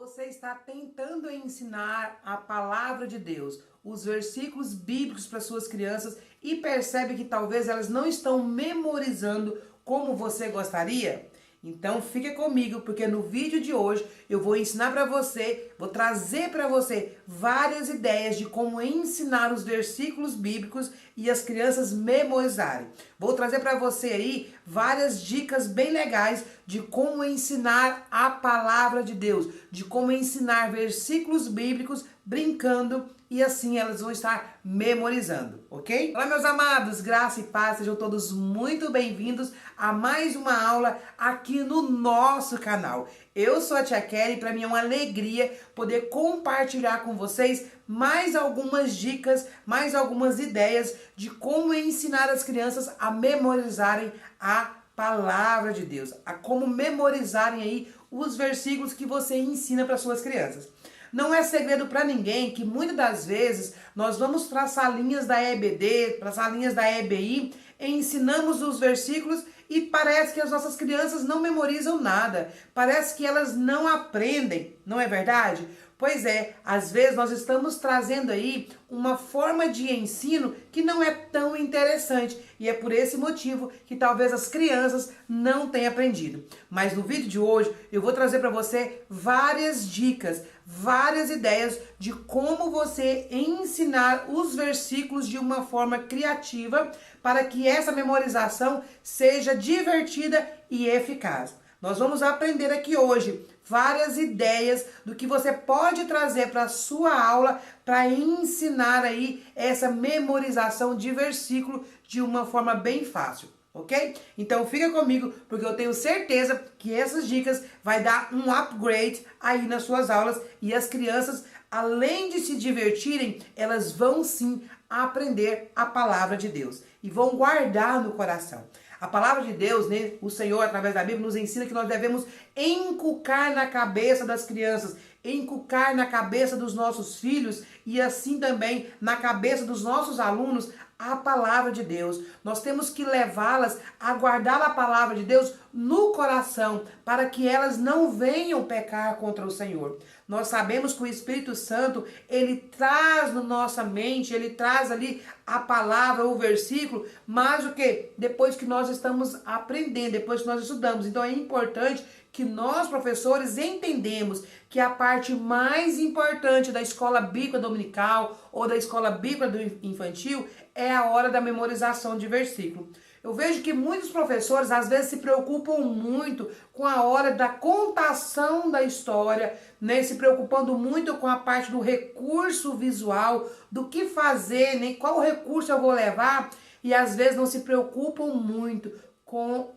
Você está tentando ensinar a palavra de Deus, os versículos bíblicos para suas crianças e percebe que talvez elas não estão memorizando como você gostaria? Então fique comigo, porque no vídeo de hoje eu vou ensinar para você, vou trazer para você várias ideias de como ensinar os versículos bíblicos e as crianças memorizarem. Vou trazer para você aí várias dicas bem legais de como ensinar a palavra de Deus, de como ensinar versículos bíblicos brincando e assim elas vão estar memorizando, ok? Olá, meus amados, graça e paz, sejam todos muito bem-vindos a mais uma aula aqui no nosso canal. Eu sou a Tia Kelly e para mim é uma alegria poder compartilhar com vocês mais algumas dicas, mais algumas ideias de como ensinar as crianças a memorizarem a palavra de Deus, a como memorizarem aí os versículos que você ensina para suas crianças. Não é segredo para ninguém que muitas das vezes nós vamos para as salinhas da EBD, para as salinhas da EBI, e ensinamos os versículos e parece que as nossas crianças não memorizam nada, parece que elas não aprendem, não é verdade? Pois é, às vezes nós estamos trazendo aí uma forma de ensino que não é tão interessante e é por esse motivo que talvez as crianças não tenham aprendido. Mas no vídeo de hoje eu vou trazer para você várias dicas, várias ideias de como você ensinar os versículos de uma forma criativa para que essa memorização seja divertida e eficaz. Nós vamos aprender aqui hoje várias ideias do que você pode trazer para a sua aula para ensinar aí essa memorização de versículo de uma forma bem fácil, ok? Então fica comigo porque eu tenho certeza que essas dicas vai dar um upgrade aí nas suas aulas e as crianças, além de se divertirem, elas vão sim aprender a palavra de Deus e vão guardar no coração. A palavra de Deus, né, o Senhor, através da Bíblia, nos ensina que nós devemos inculcar na cabeça das crianças, inculcar na cabeça dos nossos filhos e assim também na cabeça dos nossos alunos a palavra de Deus. Nós temos que levá-las a guardar a palavra de Deus no coração, para que elas não venham pecar contra o Senhor. Nós sabemos que o Espírito Santo, ele traz na nossa mente, ele traz ali a palavra, o versículo, mas o que? Depois que nós estamos aprendendo, depois que nós estudamos. Então é importante que nós, professores, entendemos que a parte mais importante da escola bíblica dominical ou da escola bíblica infantil é a hora da memorização de versículo. Eu vejo que muitos professores às vezes se preocupam muito com a hora da contação da história, né? Se preocupando muito com a parte do recurso visual, do que fazer, né? Qual recurso eu vou levar, e às vezes não se preocupam muito com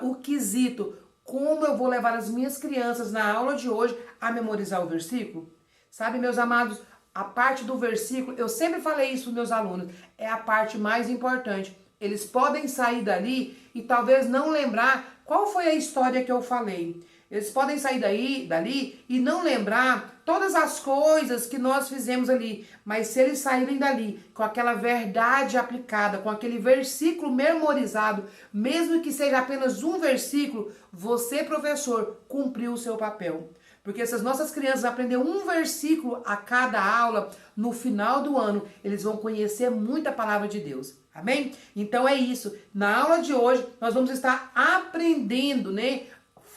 o quesito, como eu vou levar as minhas crianças na aula de hoje a memorizar o versículo. Sabe, meus amados, a parte do versículo, eu sempre falei isso para meus alunos, é a parte mais importante. Eles podem sair dali e talvez não lembrar qual foi a história que eu falei. Eles podem sair dali e não lembrar todas as coisas que nós fizemos ali. Mas se eles saírem dali com aquela verdade aplicada, com aquele versículo memorizado, mesmo que seja apenas um versículo, você, professor, cumpriu o seu papel. Porque se as nossas crianças aprenderem um versículo a cada aula, no final do ano, eles vão conhecer muita palavra de Deus. Amém? Então é isso. Na aula de hoje, nós vamos estar aprendendo, né,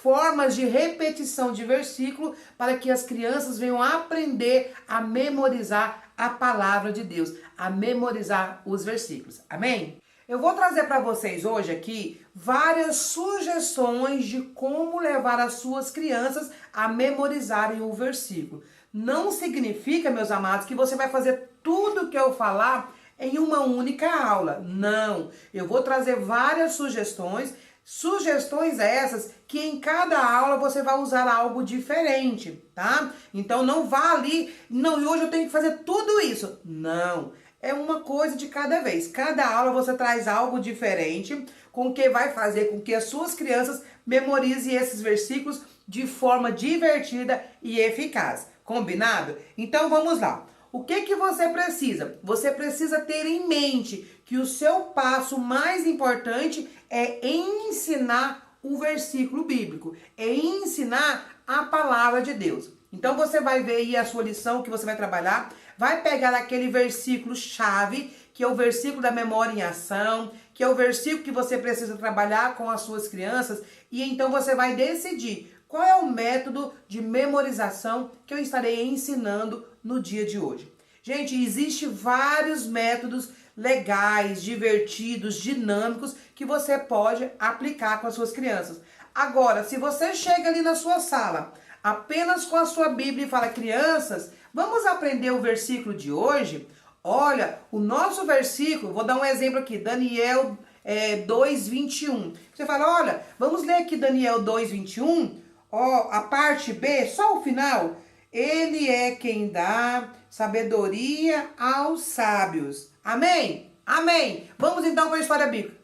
formas de repetição de versículo para que as crianças venham aprender a memorizar a palavra de Deus, a memorizar os versículos. Amém? Eu vou trazer para vocês hoje aqui várias sugestões de como levar as suas crianças a memorizarem o versículo. Não significa, meus amados, que você vai fazer tudo que eu falar em uma única aula. Não, eu vou trazer várias sugestões essas que em cada aula você vai usar algo diferente, tá? Então não vá ali, não, e hoje eu tenho que fazer tudo isso. Não, é uma coisa de cada vez. Cada aula você traz algo diferente, com que vai fazer com que as suas crianças memorizem esses versículos de forma divertida e eficaz. Combinado? Então vamos lá. O que você precisa? Você precisa ter em mente que o seu passo mais importante é ensinar o versículo bíblico, é ensinar a palavra de Deus. Então você vai ver aí a sua lição que você vai trabalhar, vai pegar aquele versículo chave, que é o versículo da memória em ação, que é o versículo que você precisa trabalhar com as suas crianças, e então você vai decidir qual é o método de memorização que eu estarei ensinando no dia de hoje. Gente, existem vários métodos legais, divertidos, dinâmicos que você pode aplicar com as suas crianças. Agora, se você chega ali na sua sala apenas com a sua Bíblia e fala: crianças, vamos aprender o versículo de hoje? Olha, o nosso versículo, vou dar um exemplo aqui, Daniel 2:21. Você fala: olha, vamos ler aqui Daniel 2:21, ó, a parte B, só o final. Ele é quem dá sabedoria aos sábios. Amém? Amém. Vamos então para a história bíblica.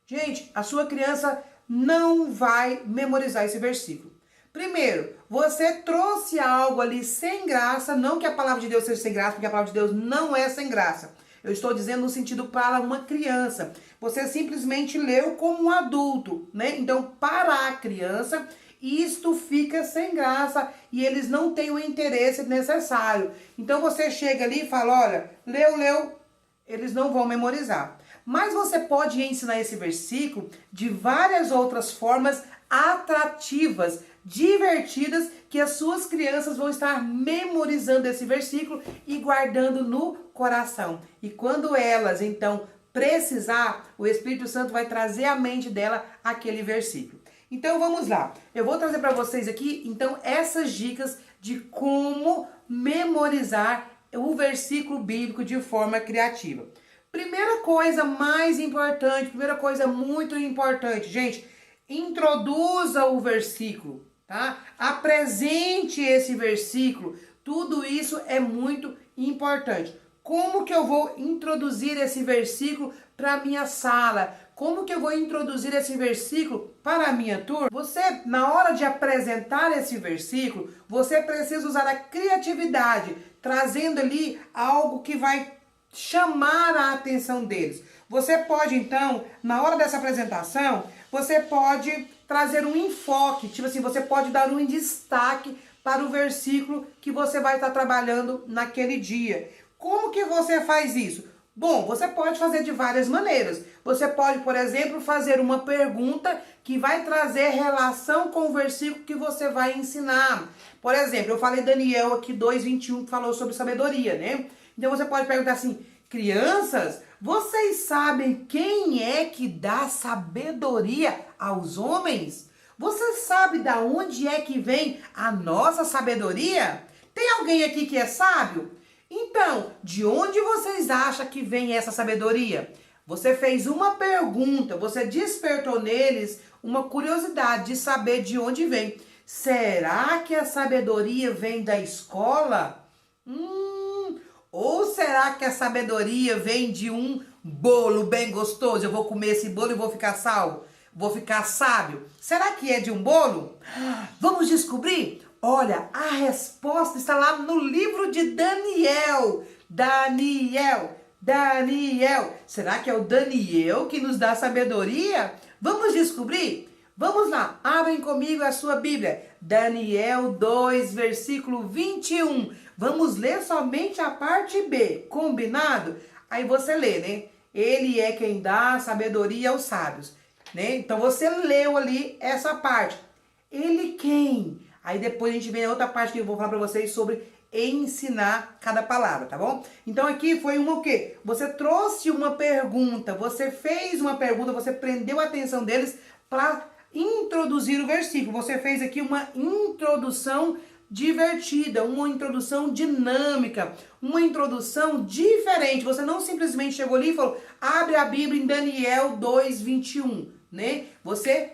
Gente, a sua criança não vai memorizar esse versículo. Primeiro, você trouxe algo ali sem graça, não que a palavra de Deus seja sem graça, porque a palavra de Deus não é sem graça. Eu estou dizendo no sentido para uma criança. Você simplesmente leu como um adulto, né? Então, para a criança, isto fica sem graça e eles não têm o interesse necessário. Então, você chega ali e fala: olha, leu, eles não vão memorizar. Mas você pode ensinar esse versículo de várias outras formas atrativas, divertidas, que as suas crianças vão estar memorizando esse versículo e guardando no coração. E quando elas, então, precisar, o Espírito Santo vai trazer à mente dela aquele versículo. Então, vamos lá. Eu vou trazer para vocês aqui, então, essas dicas de como memorizar o versículo bíblico de forma criativa. Primeira coisa mais importante, primeira coisa muito importante, gente, introduza o versículo, tá? Apresente esse versículo, tudo isso é muito importante. Como que eu vou introduzir esse versículo para a minha sala? Como que eu vou introduzir esse versículo para a minha turma? Você, na hora de apresentar esse versículo, você precisa usar a criatividade, trazendo ali algo que vai chamar a atenção deles. Você pode, então, na hora dessa apresentação, você pode trazer um enfoque, tipo assim, você pode dar um destaque para o versículo que você vai estar trabalhando naquele dia. Como que você faz isso? Bom, você pode fazer de várias maneiras. Você pode, por exemplo, fazer uma pergunta que vai trazer relação com o versículo que você vai ensinar. Por exemplo, eu falei Daniel aqui 2:21, que falou sobre sabedoria, né? Então você pode perguntar assim: crianças, vocês sabem quem é que dá sabedoria aos homens? Você sabe de onde é que vem a nossa sabedoria? Tem alguém aqui que é sábio? Então, de onde vocês acham que vem essa sabedoria? Você fez uma pergunta, você despertou neles uma curiosidade de saber de onde vem. Será que a sabedoria vem da escola? Ou será que a sabedoria vem de um bolo bem gostoso? Eu vou comer esse bolo e vou ficar salvo? Vou ficar sábio? Será que é de um bolo? Vamos descobrir? Olha, a resposta está lá no livro de Daniel. Daniel. Será que é o Daniel que nos dá sabedoria? Vamos descobrir? Vamos lá, abrem comigo a sua Bíblia. Daniel 2, versículo 21. Vamos ler somente a parte B, combinado? Aí você lê, né? Ele é quem dá sabedoria aos sábios, né? Então você leu ali essa parte. Ele quem? Aí depois a gente vem a outra parte que eu vou falar para vocês sobre ensinar cada palavra, tá bom? Então aqui foi uma o quê? Você trouxe uma pergunta, você fez uma pergunta, você prendeu a atenção deles para introduzir o versículo. Você fez aqui uma introdução divertida, uma introdução dinâmica, uma introdução diferente. Você não simplesmente chegou ali e falou: abre a Bíblia em Daniel 2:21, né? Você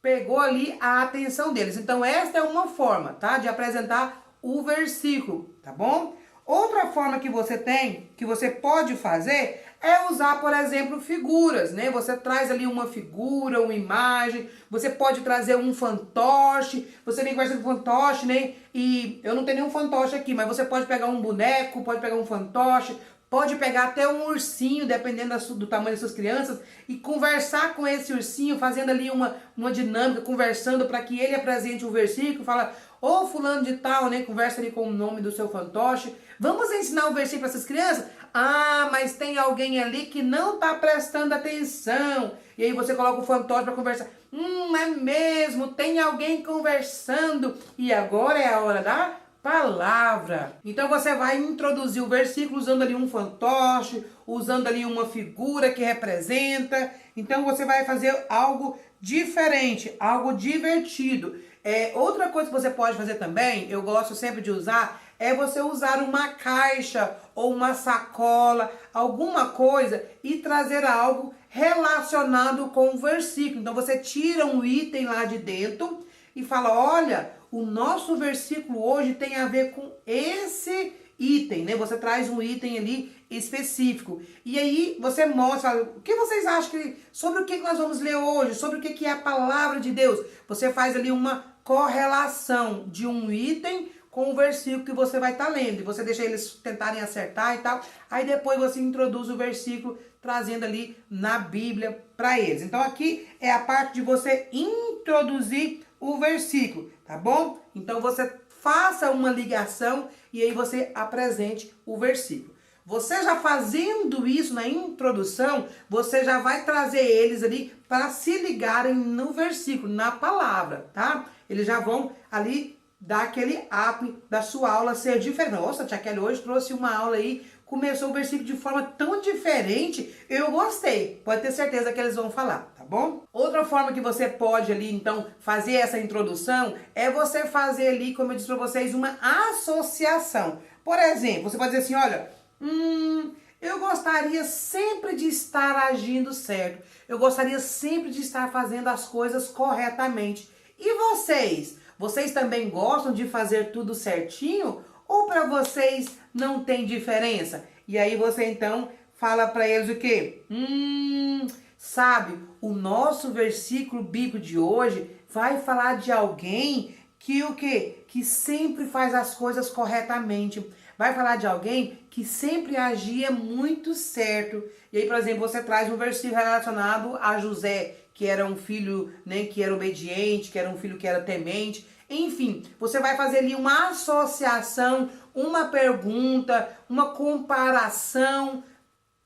pegou ali a atenção deles. Então esta é uma forma, tá, de apresentar o versículo, tá bom? Outra forma que você tem, que você pode fazer, é usar, por exemplo, figuras, né? Você traz ali uma figura, uma imagem, você pode trazer um fantoche, você vem conversando com fantoche, né? E eu não tenho nenhum fantoche aqui, mas você pode pegar um boneco, pode pegar um fantoche, pode pegar até um ursinho, dependendo do tamanho das suas crianças, e conversar com esse ursinho, fazendo ali uma dinâmica, conversando para que ele apresente o versículo, fala: Ô fulano de tal, né, conversa ali com o nome do seu fantoche. Vamos ensinar um versículo para essas crianças? Ah, mas tem alguém ali que não está prestando atenção. E aí você coloca o fantoche para conversar. É mesmo, tem alguém conversando. E agora é a hora da palavra. Então você vai introduzir o versículo usando ali um fantoche, usando ali uma figura que representa. Então você vai fazer algo diferente, algo divertido. Outra coisa que você pode fazer também, eu gosto sempre de usar, é você usar uma caixa ou uma sacola, alguma coisa e trazer algo relacionado com o versículo. Então você tira um item lá de dentro e fala, olha, o nosso versículo hoje tem a ver com esse item, né? Você traz um item ali específico. E aí você mostra, o que vocês acham sobre o que nós vamos ler hoje, sobre o que é a palavra de Deus. Você faz ali uma correlação de um item com o versículo que você vai estar lendo. E você deixa eles tentarem acertar e tal. Aí depois você introduz o versículo, trazendo ali na Bíblia para eles. Então aqui é a parte de você introduzir o versículo, tá bom? Então você faça uma ligação e aí você apresente o versículo. Você já fazendo isso na introdução, você já vai trazer eles ali para se ligarem no versículo, na palavra, tá? Eles já vão ali dar aquele up da sua aula ser diferente. Nossa, a tia Kelly hoje trouxe uma aula aí, começou o versículo de forma tão diferente, eu gostei. Pode ter certeza que eles vão falar, tá bom? Outra forma que você pode ali, então, fazer essa introdução é você fazer ali, como eu disse para vocês, uma associação. Por exemplo, você pode dizer assim, olha, eu gostaria sempre de estar agindo certo. Eu gostaria sempre de estar fazendo as coisas corretamente. E vocês? Vocês também gostam de fazer tudo certinho? Ou para vocês não tem diferença? E aí você então fala para eles o quê? Sabe, o nosso versículo bíblico de hoje vai falar de alguém que o quê? Que sempre faz as coisas corretamente. Vai falar de alguém que sempre agia muito certo. E aí, por exemplo, você traz um versículo relacionado a José, que era um filho, né, que era obediente, que era um filho que era temente. Enfim, você vai fazer ali uma associação, uma pergunta, uma comparação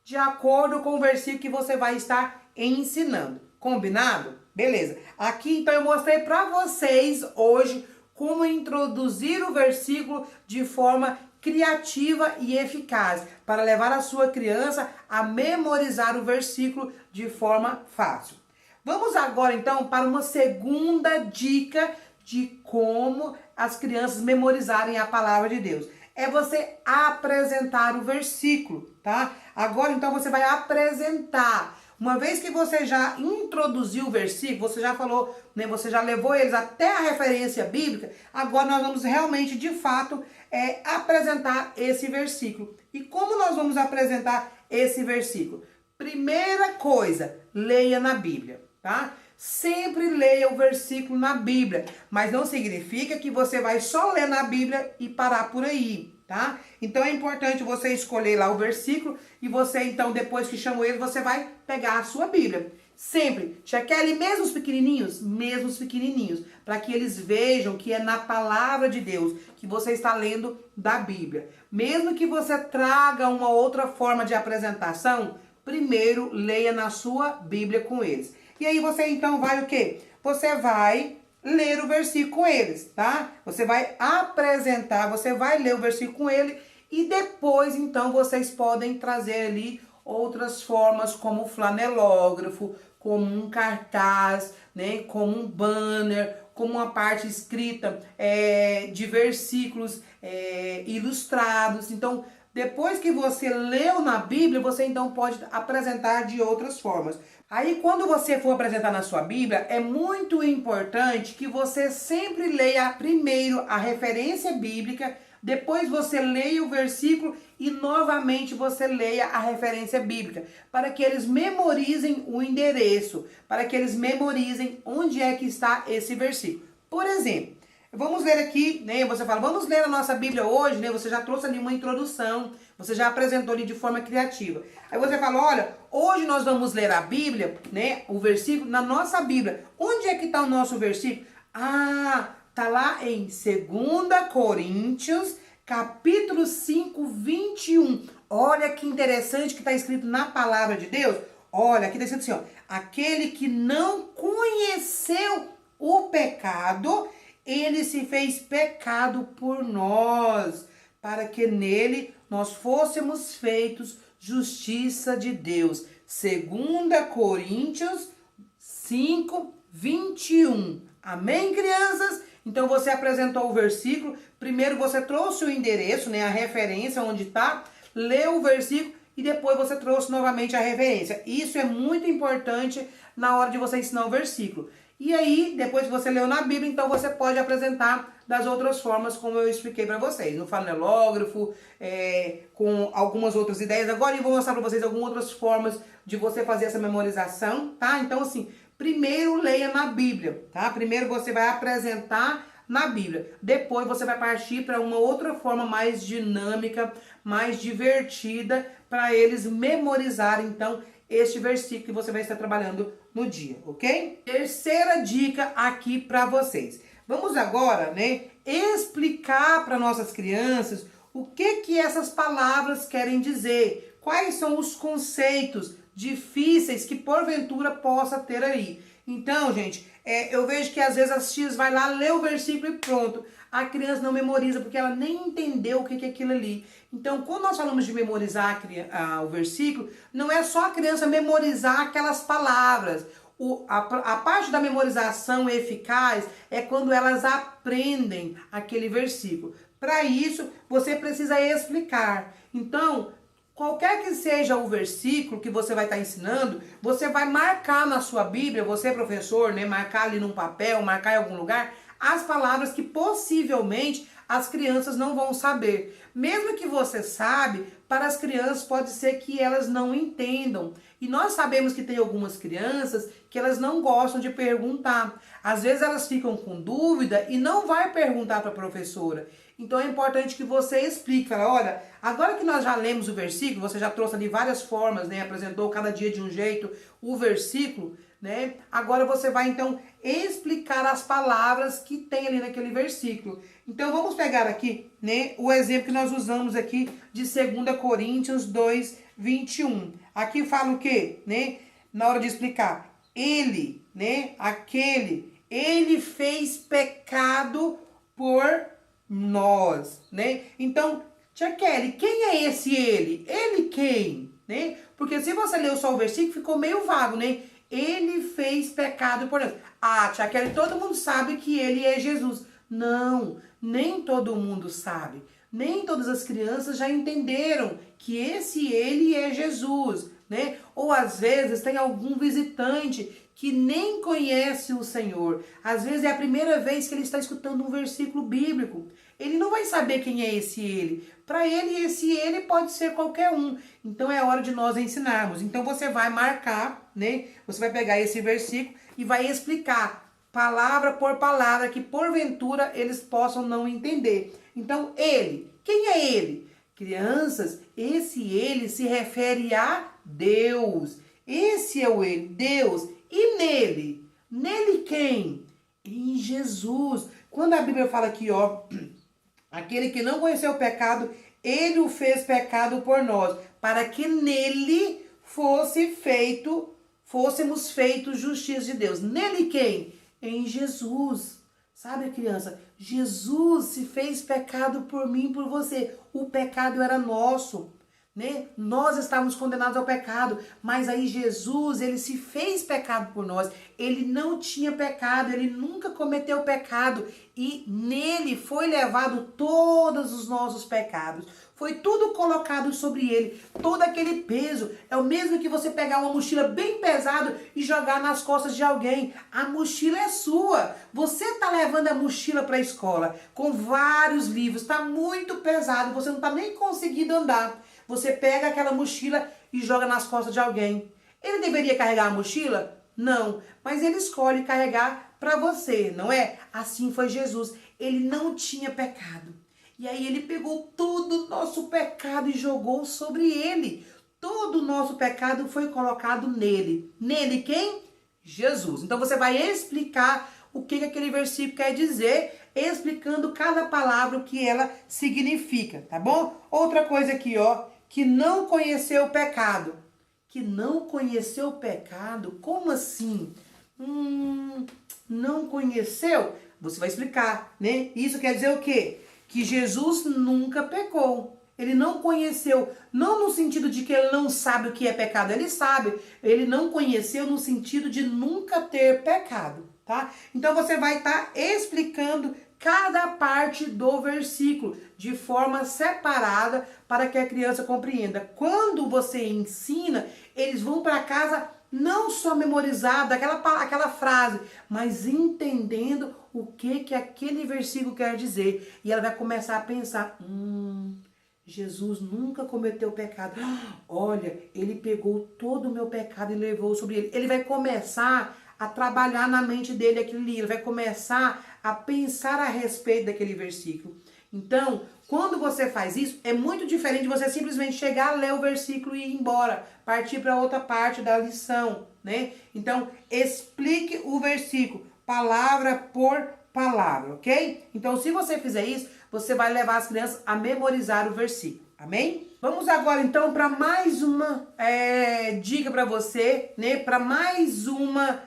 de acordo com o versículo que você vai estar ensinando. Combinado? Beleza. Aqui então eu mostrei para vocês hoje como introduzir o versículo de forma criativa e eficaz para levar a sua criança a memorizar o versículo de forma fácil. Vamos agora então para uma segunda dica de como as crianças memorizarem a palavra de Deus. É você apresentar o versículo, tá? Agora então você vai apresentar. Uma vez que você já introduziu o versículo, você já falou, né, você já levou eles até a referência bíblica, agora nós vamos realmente, de fato, apresentar esse versículo. E como nós vamos apresentar esse versículo? Primeira coisa, leia na Bíblia, tá? Sempre leia o versículo na Bíblia, mas não significa que você vai só ler na Bíblia e parar por aí, tá? Então é importante você escolher lá o versículo e você então, depois que chamou ele, você vai pegar a sua Bíblia. Sempre, tia Kelly, mesmo os pequenininhos, para que eles vejam que é na palavra de Deus que você está lendo da Bíblia. Mesmo que você traga uma outra forma de apresentação, primeiro leia na sua Bíblia com eles. E aí você então vai o quê? Você vai ler o versículo com eles, tá? Você vai apresentar, você vai ler o versículo com ele e depois então vocês podem trazer ali outras formas como o flanelógrafo, como um cartaz, né? Como um banner, como uma parte escrita de versículos ilustrados. Então, depois que você leu na Bíblia, você então pode apresentar de outras formas. Aí, quando você for apresentar na sua Bíblia, é muito importante que você sempre leia primeiro a referência bíblica, depois você leia o versículo e novamente você leia a referência bíblica, para que eles memorizem o endereço, para que eles memorizem onde é que está esse versículo. Por exemplo, vamos ler aqui, né? Você fala, vamos ler a nossa Bíblia hoje, né? Você já trouxe ali uma introdução, você já apresentou ali de forma criativa. Aí você fala, olha, hoje nós vamos ler a Bíblia, né? O versículo na nossa Bíblia. Onde é que está o nosso versículo? Ah, Tá lá em 2 Coríntios, capítulo 5, 21. Olha que interessante que está escrito na palavra de Deus. Olha, aqui está escrito assim, ó. Aquele que não conheceu o pecado, ele se fez pecado por nós, para que nele nós fôssemos feitos justiça de Deus. 2 Coríntios 5, 21. Amém, crianças? Então você apresentou o versículo. Primeiro você trouxe o endereço, né, a referência onde está, leu o versículo e depois você trouxe novamente a referência. Isso é muito importante na hora de você ensinar o versículo. E aí, depois que você leu na Bíblia, então você pode apresentar das outras formas, como eu expliquei para vocês. No fanelógrafo, com algumas outras ideias. Agora eu vou mostrar para vocês algumas outras formas de você fazer essa memorização, tá? Então, assim, primeiro leia na Bíblia, tá? Primeiro você vai apresentar na Bíblia. Depois você vai partir para uma outra forma mais dinâmica, mais divertida, para eles memorizarem, então, este versículo que você vai estar trabalhando no dia, ok? Terceira dica aqui para vocês. Vamos agora, né, explicar para nossas crianças o que essas palavras querem dizer. Quais são os conceitos difíceis que porventura possa ter aí. Então, gente, eu vejo que às vezes as tias vai lá, lê o versículo e pronto. A criança não memoriza porque ela nem entendeu o que é aquilo ali. Então, quando nós falamos de memorizar o versículo, não é só a criança memorizar aquelas palavras. A parte da memorização eficaz é quando elas aprendem aquele versículo. Para isso, você precisa explicar. Então, qualquer que seja o versículo que você vai estar ensinando, você vai marcar na sua Bíblia, você professor, né, marcar ali num papel, marcar em algum lugar, as palavras que possivelmente as crianças não vão saber. Mesmo que você sabe, para as crianças pode ser que elas não entendam. E nós sabemos que tem algumas crianças que elas não gostam de perguntar. Às vezes elas ficam com dúvida e não vai perguntar para a professora. Então é importante que você explique, fala, olha, agora que nós já lemos o versículo, você já trouxe ali várias formas, né, apresentou cada dia de um jeito o versículo, né, agora você vai então explicar as palavras que tem ali naquele versículo. Então vamos pegar aqui, né, o exemplo que nós usamos aqui de 2 Coríntios 2, 21. Aqui fala o quê, né, na hora de explicar, ele, né, aquele, ele fez pecado por nós, né? Então, tia Kelly, quem é esse ele? Ele quem? Né? Porque se você leu só o versículo, ficou meio vago, né? Ele fez pecado por nós. Ah, tia Kelly, todo mundo sabe que ele é Jesus. Não, nem todo mundo sabe. Nem todas as crianças já entenderam que esse ele é Jesus, né? Ou às vezes tem algum visitante que nem conhece o Senhor. Às vezes é a primeira vez que ele está escutando um versículo bíblico. Ele não vai saber quem é esse ele. Para ele, esse ele pode ser qualquer um. Então é hora de nós ensinarmos. Então você vai marcar, né? Você vai pegar esse versículo e vai explicar palavra por palavra que porventura eles possam não entender. Então ele, quem é ele? Crianças, esse ele se refere a Deus. Esse é o ele, Deus. E nele? Nele quem? Em Jesus. Quando a Bíblia fala aqui, ó, aquele que não conheceu o pecado, ele o fez pecado por nós, para que nele fôssemos feitos justiça de Deus. Nele quem? Em Jesus. Sabe, criança? Jesus se fez pecado por mim e por você. O pecado era nosso, né? Nós estávamos condenados ao pecado, mas aí Jesus, ele se fez pecado por nós. Ele não tinha pecado, ele nunca cometeu pecado e nele foi levado todos os nossos pecados. Foi tudo colocado sobre ele, todo aquele peso. É o mesmo que você pegar uma mochila bem pesada e jogar nas costas de alguém. A mochila é sua. Você está levando a mochila para a escola com vários livros, está muito pesado, você não está nem conseguindo andar. Você pega aquela mochila e joga nas costas de alguém. Ele deveria carregar a mochila? Não, mas ele escolhe carregar para você, não é? Assim foi Jesus. Ele não tinha pecado. E aí ele pegou todo o nosso pecado e jogou sobre ele. Todo o nosso pecado foi colocado nele. Nele quem? Jesus. Então você vai explicar o que aquele versículo quer dizer, explicando cada palavra o que ela significa, tá bom? Outra coisa aqui, ó, que não conheceu o pecado. Que não conheceu o pecado? Como assim? Não conheceu? Você vai explicar, né? Isso quer dizer o quê? Que Jesus nunca pecou. Ele não conheceu, não no sentido de que ele não sabe o que é pecado, ele sabe. Ele não conheceu no sentido de nunca ter pecado, tá? Então você vai estar explicando cada parte do versículo de forma separada para que a criança compreenda. Quando você ensina, eles vão para casa não só memorizado aquela frase, mas entendendo o que aquele versículo quer dizer. E ela vai começar a pensar, Jesus nunca cometeu pecado. Olha, ele pegou todo o meu pecado e levou sobre ele. Ele vai começar a trabalhar na mente dele aquilo ali. Ele vai começar a pensar a respeito daquele versículo. Então, quando você faz isso, é muito diferente de você simplesmente chegar, ler o versículo e ir embora, partir para outra parte da lição, né? Então, explique o versículo, palavra por palavra, ok? Então, se você fizer isso, você vai levar as crianças a memorizar o versículo, amém? Vamos agora, então, para mais uma dica para você, né? Para mais uma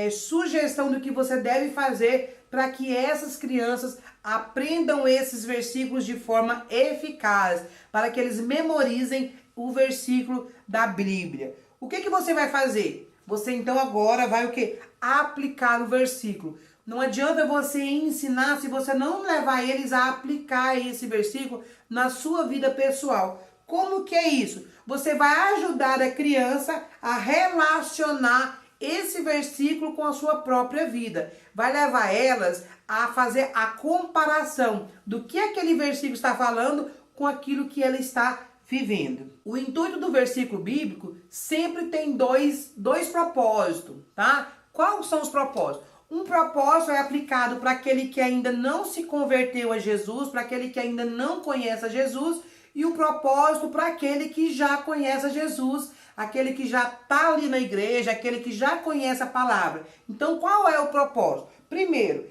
sugestão do que você deve fazer para que essas crianças aprendam esses versículos de forma eficaz, para que eles memorizem o versículo da Bíblia. O que você vai fazer? Você então agora vai o quê? Aplicar o versículo. Não adianta você ensinar se você não levar eles a aplicar esse versículo na sua vida pessoal. Como que é isso? Você vai ajudar a criança a relacionar esse versículo com a sua própria vida. Vai levar elas a fazer a comparação do que aquele versículo está falando com aquilo que ela está vivendo. O intuito do versículo bíblico sempre tem dois propósitos, tá? Quais são os propósitos? Um propósito é aplicado para aquele que ainda não se converteu a Jesus, para aquele que ainda não conhece a Jesus, e o propósito para aquele que já conhece a Jesus, aquele que já está ali na igreja, aquele que já conhece a palavra. Então, qual é o propósito? Primeiro,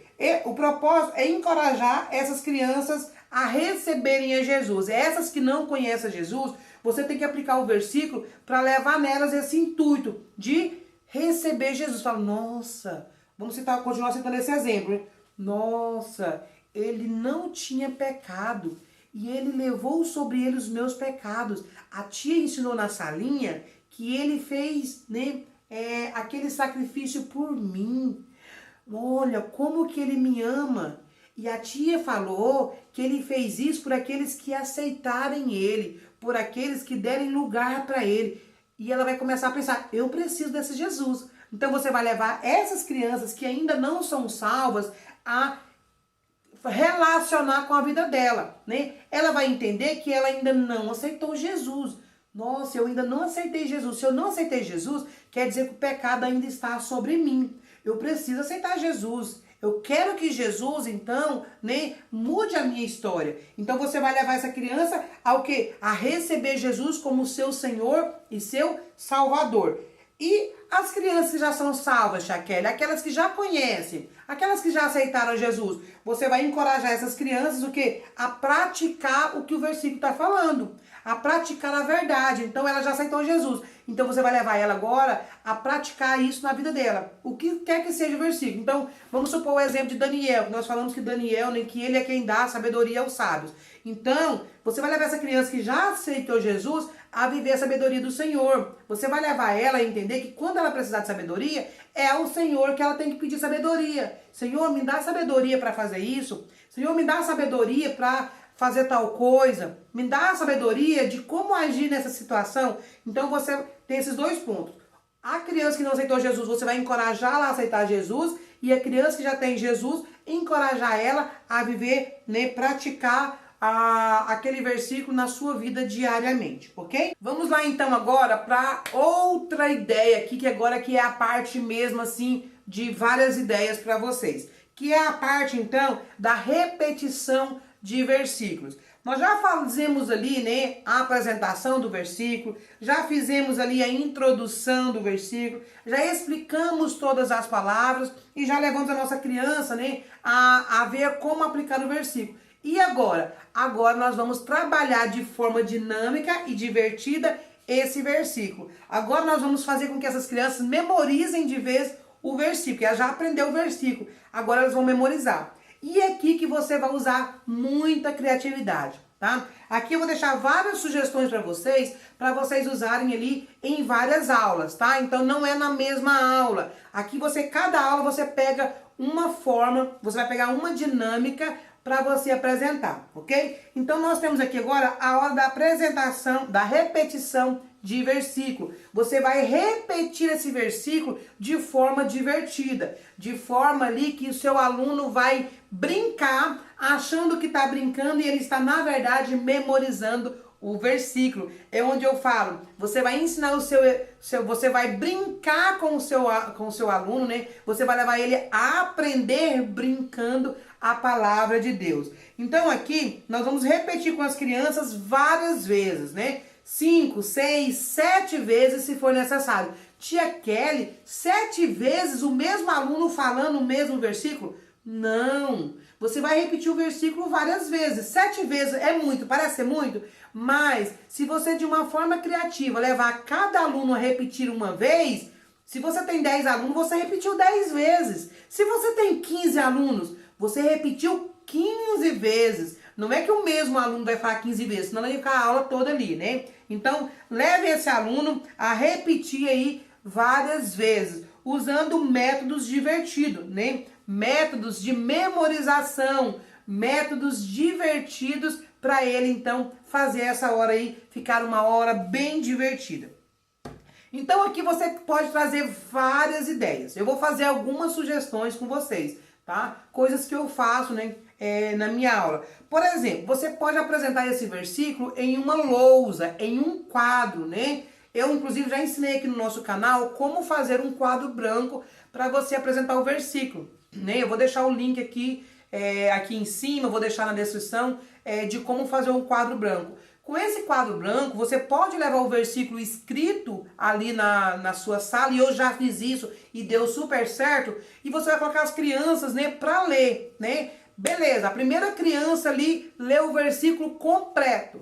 o propósito é encorajar essas crianças a receberem a Jesus. Essas que não conhecem a Jesus, você tem que aplicar o versículo para levar nelas esse intuito de receber Jesus. Fala, nossa, vamos continuar citando esse exemplo, hein? Nossa, ele não tinha pecado e ele levou sobre ele os meus pecados. A tia ensinou na salinha que ele fez, né, aquele sacrifício por mim. Olha, como que ele me ama. E a tia falou que ele fez isso por aqueles que aceitarem ele, por aqueles que derem lugar para ele. E ela vai começar a pensar, eu preciso desse Jesus. Então você vai levar essas crianças que ainda não são salvas a relacionar com a vida dela, né? Ela vai entender que ela ainda não aceitou Jesus. Nossa, eu ainda não aceitei Jesus. Se eu não aceitei Jesus, quer dizer que o pecado ainda está sobre mim. Eu preciso aceitar Jesus. Eu quero que Jesus, então, né, mude a minha história. Então você vai levar essa criança ao quê? A receber Jesus como seu Senhor e seu Salvador. E as crianças que já são salvas, Chaquele, aquelas que já conhecem, aquelas que já aceitaram Jesus, você vai encorajar essas crianças o quê? A praticar o que o versículo está falando, a praticar a verdade. Então ela já aceitou Jesus. Então você vai levar ela agora a praticar isso na vida dela, o que quer que seja o versículo. Então vamos supor o exemplo de Daniel, que nós falamos que Daniel, né, que ele é quem dá sabedoria aos sábios. Então você vai levar essa criança que já aceitou Jesus a viver a sabedoria do Senhor. Você vai levar ela a entender que quando ela precisar de sabedoria, é ao Senhor que ela tem que pedir sabedoria. Senhor, me dá sabedoria para fazer isso. Senhor, me dá sabedoria para fazer tal coisa. Me dá sabedoria de como agir nessa situação. Então você tem esses dois pontos. A criança que não aceitou Jesus, você vai encorajá-la a aceitar Jesus. E a criança que já tem Jesus, encorajar ela a viver, né, praticar aquele versículo na sua vida diariamente, ok? Vamos lá então agora para outra ideia aqui, que agora que é a parte mesmo assim de várias ideias para vocês, que é a parte então da repetição de versículos. Nós já fizemos ali, né, a apresentação do versículo, já fizemos ali a introdução do versículo, já explicamos todas as palavras e já levamos a nossa criança, né, a ver como aplicar o versículo. E agora? Agora nós vamos trabalhar de forma dinâmica e divertida esse versículo. Agora nós vamos fazer com que essas crianças memorizem de vez o versículo. Elas já aprendeu o versículo, agora elas vão memorizar. E é aqui que você vai usar muita criatividade, tá? Aqui eu vou deixar várias sugestões para vocês usarem ali em várias aulas, tá? Então não é na mesma aula. Aqui cada aula você pega uma forma, você vai pegar uma dinâmica para você apresentar, ok? Então nós temos aqui agora a hora da apresentação, da repetição de versículo. Você vai repetir esse versículo de forma divertida, de forma ali que o seu aluno vai brincar, achando que está brincando e ele está, na verdade, memorizando o versículo. É onde eu falo, você vai ensinar você vai brincar com o seu aluno, né? Você vai levar ele a aprender brincando a palavra de Deus. Então aqui nós vamos repetir com as crianças várias vezes, né? 5, 6, 7 vezes se for necessário. Tia Kelly, 7 vezes o mesmo aluno falando o mesmo versículo? Não. Você vai repetir o versículo várias vezes. 7 vezes é muito, parece ser muito, mas se você de uma forma criativa levar cada aluno a repetir uma vez, se você tem 10 alunos, você repetiu 10 vezes. Se você tem 15 alunos, você repetiu 15 vezes. Não é que o mesmo aluno vai falar 15 vezes, senão ele vai ficar a aula toda ali, né? Então, leve esse aluno a repetir aí várias vezes, usando métodos divertidos, né? Métodos de memorização, métodos divertidos para ele, então, fazer essa hora aí ficar uma hora bem divertida. Então, aqui você pode trazer várias ideias. Eu vou fazer algumas sugestões com vocês, tá? Coisas que eu faço, né? Na minha aula. Por exemplo, você pode apresentar esse versículo em uma lousa, em um quadro, né? Eu, inclusive, já ensinei aqui no nosso canal como fazer um quadro branco para você apresentar o versículo, né? Eu vou deixar o link aqui, aqui em cima, vou deixar na descrição de como fazer um quadro branco. Com esse quadro branco, você pode levar o versículo escrito ali na sua sala, e eu já fiz isso e deu super certo, e você vai colocar as crianças, né, para ler, né? Beleza, a primeira criança ali leu o versículo completo,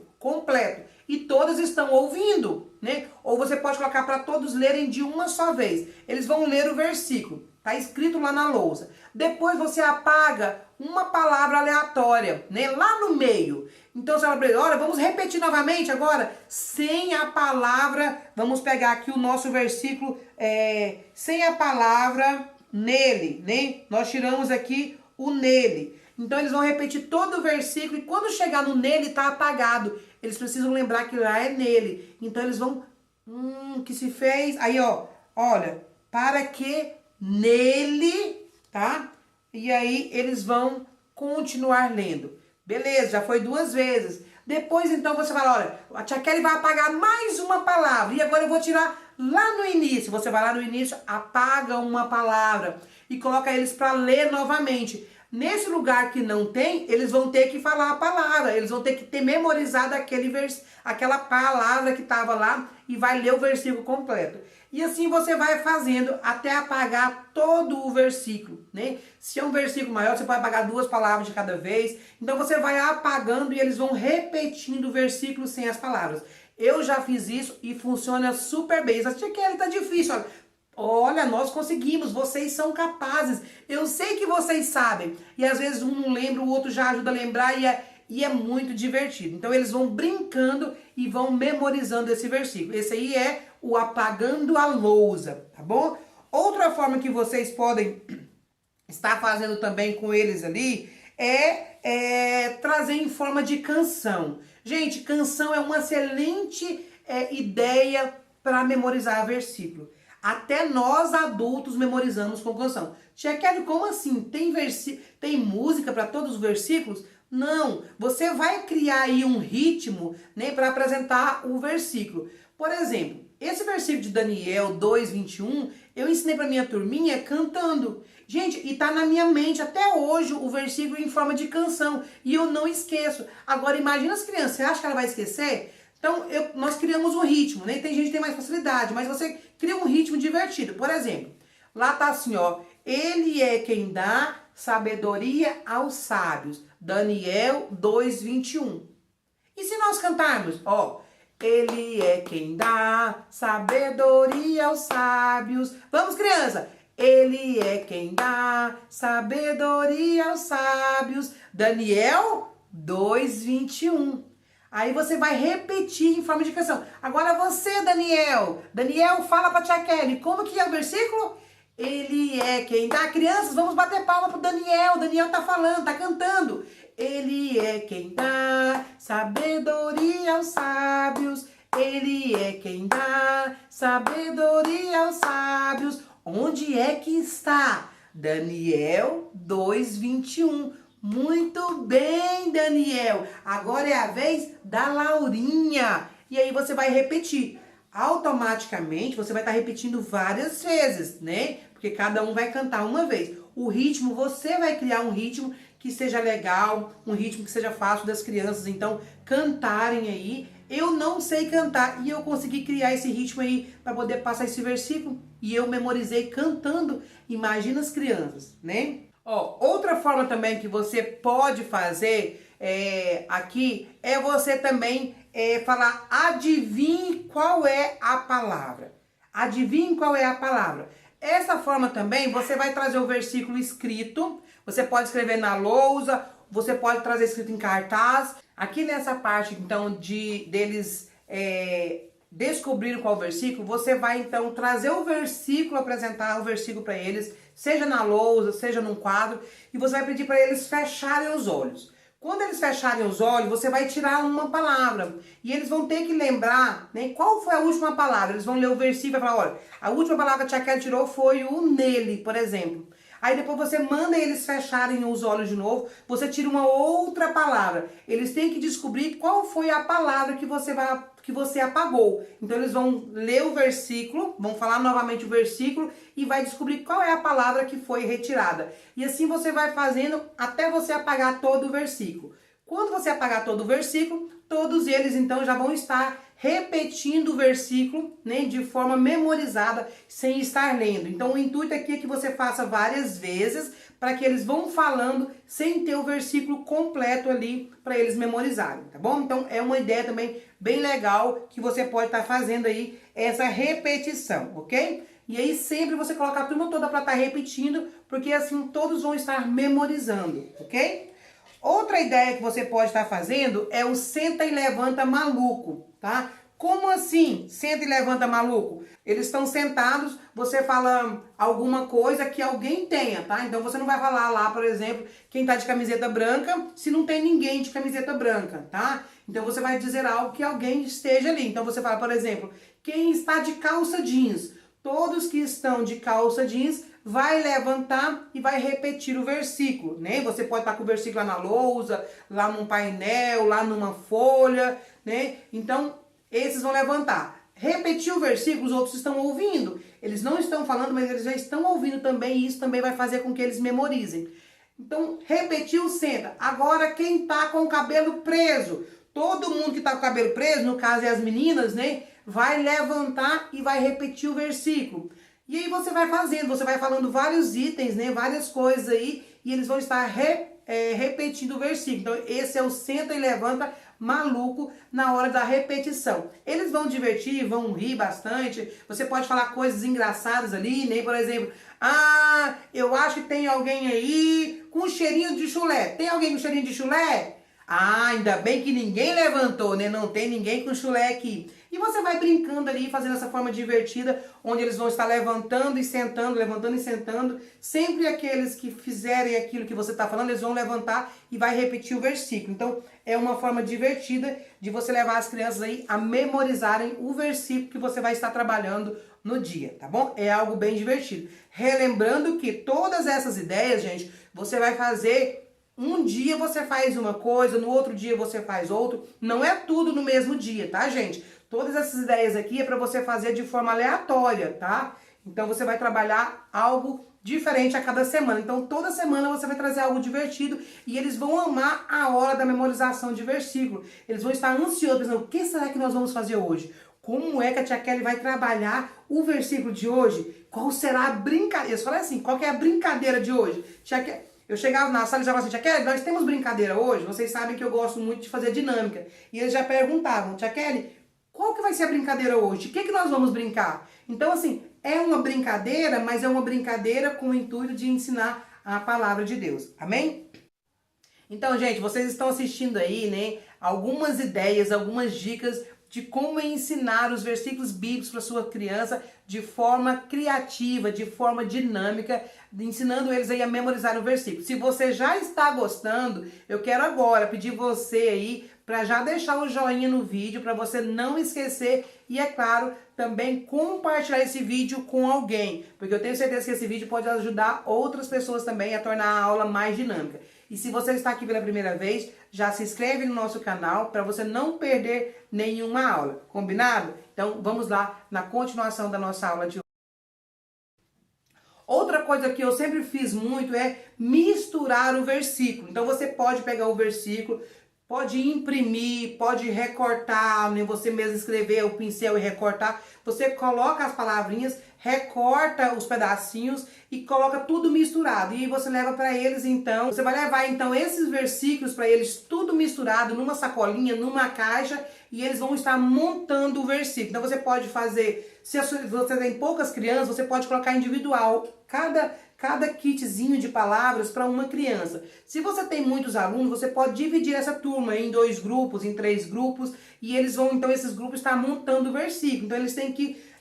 e todas estão ouvindo, né? Ou você pode colocar para todos lerem de uma só vez. Eles vão ler o versículo, tá escrito lá na lousa. Depois você apaga uma palavra aleatória, né, lá no meio. Então você vai, olha, vamos repetir novamente agora, sem a palavra, vamos pegar aqui o nosso versículo, sem a palavra nele, né? Nós tiramos aqui o nele. Então eles vão repetir todo o versículo e quando chegar no nele tá apagado. Eles precisam lembrar que lá é nele. Então eles vão, que se fez, aí ó, olha, para que nele, tá? E aí eles vão continuar lendo. Beleza, já foi 2 vezes. Depois então você vai, olha, a tia Kelly vai apagar mais uma palavra. E agora eu vou tirar lá no início. Você vai lá no início, apaga uma palavra e coloca eles para ler novamente. Nesse lugar que não tem, eles vão ter que falar a palavra. Eles vão ter que ter memorizado aquela palavra que estava lá e vai ler o versículo completo. E assim você vai fazendo até apagar todo o versículo, né? Se é um versículo maior, você pode apagar 2 palavras de cada vez. Então você vai apagando e eles vão repetindo o versículo sem as palavras. Eu já fiz isso e funciona super bem. Tia Kelly, tá difícil, olha. Olha, nós conseguimos, vocês são capazes. Eu sei que vocês sabem. E às vezes um não lembra, o outro já ajuda a lembrar e é muito divertido. Então eles vão brincando e vão memorizando esse versículo. Esse aí é o apagando a lousa, tá bom? Outra forma que vocês podem estar fazendo também com eles ali é trazer em forma de canção. Gente, canção é uma excelente ideia para memorizar versículo. Até nós adultos memorizamos com canção. Tia Kelly, como assim? Tem música para todos os versículos? Não, você vai criar aí um ritmo, né, para apresentar o versículo. Por exemplo, esse versículo de Daniel 2:21, eu ensinei para minha turminha cantando. Gente, e tá na minha mente até hoje o versículo em forma de canção. E eu não esqueço. Agora, imagina as crianças, você acha que ela vai esquecer? Então, nós criamos um ritmo, né? Tem gente que tem mais facilidade, mas você cria um ritmo divertido. Por exemplo, lá tá assim, ó. Ele é quem dá sabedoria aos sábios. Daniel 2:21. E se nós cantarmos, ó, ele é quem dá sabedoria aos sábios. Vamos, criança! Ele é quem dá sabedoria aos sábios. Daniel 2:21. Aí você vai repetir em forma de canção. Agora você, Daniel. Daniel, fala pra tia Kelly. Como que é o versículo? Ele é quem dá. Crianças, vamos bater palma pro Daniel. Daniel tá falando, tá cantando. Ele é quem dá sabedoria aos sábios. Ele é quem dá sabedoria aos sábios. Onde é que está? Daniel 2:21. Muito bem, Daniel. Agora é a vez da Laurinha. E aí você vai repetir. Automaticamente você vai estar repetindo várias vezes, né? Porque cada um vai cantar uma vez. O ritmo, você vai criar um ritmo que seja legal, um ritmo que seja fácil das crianças, então, cantarem aí. Eu não sei cantar e eu consegui criar esse ritmo aí para poder passar esse versículo e eu memorizei cantando. Imagina as crianças, né? Ó, outra forma também que você pode fazer aqui é você também falar, adivinhe qual é a palavra. Adivinhe qual é a palavra. Essa forma também, você vai trazer o versículo escrito, você pode escrever na lousa, você pode trazer escrito em cartaz. Aqui nessa parte, então, deles descobrir qual versículo, você vai, então, trazer o versículo, apresentar o versículo para eles, seja na lousa, seja num quadro, e você vai pedir para eles fecharem os olhos. Quando eles fecharem os olhos, você vai tirar uma palavra. E eles vão ter que lembrar, né, qual foi a última palavra. Eles vão ler o versículo e falar, olha, a última palavra que a tia Kelly tirou foi o nele, por exemplo. Aí depois você manda eles fecharem os olhos de novo, você tira uma outra palavra. Eles têm que descobrir qual foi a palavra que você apagou. Então eles vão ler o versículo, vão falar novamente o versículo e vai descobrir qual é a palavra que foi retirada. E assim você vai fazendo até você apagar todo o versículo. Quando você apagar todo o versículo, todos eles então já vão estar repetindo o versículo, né, de forma memorizada, sem estar lendo. Então o intuito aqui é que você faça várias vezes, para que eles vão falando sem ter o versículo completo ali para eles memorizarem, tá bom? Então é uma ideia também bem legal que você pode estar fazendo aí essa repetição, ok? E aí sempre você coloca a turma toda para estar repetindo, porque assim todos vão estar memorizando, ok? Outra ideia que você pode estar fazendo é o senta e levanta maluco, tá? Como assim, senta e levanta maluco? Eles estão sentados, você fala alguma coisa que alguém tenha, tá? Então você não vai falar lá, por exemplo, quem tá de camiseta branca, se não tem ninguém de camiseta branca, tá? Então você vai dizer algo que alguém esteja ali. Então você fala, por exemplo, quem está de calça jeans? Todos que estão de calça jeans vai levantar e vai repetir o versículo, né? Você pode estar com o versículo lá na lousa, lá num painel, lá numa folha, né? Então, esses vão levantar. Repetir o versículo, os outros estão ouvindo. Eles não estão falando, mas eles já estão ouvindo também, e isso também vai fazer com que eles memorizem. Então, repetiu, senta. Agora, quem tá com o cabelo preso? Todo mundo que tá com o cabelo preso, no caso é as meninas, né? Vai levantar e vai repetir o versículo. E aí você vai fazendo, você vai falando vários itens, né? Várias coisas aí, e eles vão estar repetindo o versículo. Então, esse é o senta e levanta maluco na hora da repetição. Eles vão divertir, vão rir bastante. Você pode falar coisas engraçadas ali, né? Por exemplo, ah, eu acho que tem alguém aí com cheirinho de chulé. Tem alguém com cheirinho de chulé? Ah, ainda bem que ninguém levantou, né? Não tem ninguém com chulé aqui. E você vai brincando ali, fazendo essa forma divertida, onde eles vão estar levantando e sentando, levantando e sentando. Sempre aqueles que fizerem aquilo que você está falando, eles vão levantar e vai repetir o versículo. Então, é uma forma divertida de você levar as crianças aí a memorizarem o versículo que você vai estar trabalhando no dia, tá bom? É algo bem divertido. Relembrando que todas essas ideias, gente, você vai fazer... Um dia você faz uma coisa, no outro dia você faz outro. Não é tudo no mesmo dia, tá, gente? Todas essas ideias aqui é para você fazer de forma aleatória, tá? Então você vai trabalhar algo diferente a cada semana. Então toda semana você vai trazer algo divertido e eles vão amar a hora da memorização de versículo. Eles vão estar ansiosos, pensando, o que será que nós vamos fazer hoje? Como é que a tia Kelly vai trabalhar o versículo de hoje? Qual será a brincadeira? Eu falei assim, qual que é a brincadeira de hoje? Tia Kelly, eu chegava na sala e já falava assim, tia Kelly, nós temos brincadeira hoje? Vocês sabem que eu gosto muito de fazer dinâmica. E eles já perguntavam, tia Kelly, qual que vai ser a brincadeira hoje? O que nós vamos brincar? Então assim, é uma brincadeira, mas é uma brincadeira com o intuito de ensinar a palavra de Deus. Amém? Então, gente, vocês estão assistindo aí, né? Algumas ideias, algumas dicas de como ensinar os versículos bíblicos para sua criança de forma criativa, de forma dinâmica, ensinando eles aí a memorizar o versículo. Se você já está gostando, eu quero agora pedir você aí para já deixar o joinha no vídeo, para você não esquecer e, é claro, também compartilhar esse vídeo com alguém, porque eu tenho certeza que esse vídeo pode ajudar outras pessoas também a tornar a aula mais dinâmica. E se você está aqui pela primeira vez, já se inscreve no nosso canal para você não perder nenhuma aula. Combinado? Então vamos lá na continuação da nossa aula de hoje. Outra coisa que eu sempre fiz muito é misturar o versículo. Então você pode pegar o versículo, pode imprimir, pode recortar, né? Você mesmo escrever o pincel e recortar. Você coloca as palavrinhas, recorta os pedacinhos e coloca tudo misturado. E você leva para eles, então, você vai levar então esses versículos para eles tudo misturado numa sacolinha, numa caixa, e eles vão estar montando o versículo. Então você pode fazer, se você tem poucas crianças, você pode colocar individual, cada kitzinho de palavras para uma criança. Se você tem muitos alunos, você pode dividir essa turma em 2 grupos, em 3 grupos, e eles vão, então, esses grupos estar montando o versículo. Então eles têm que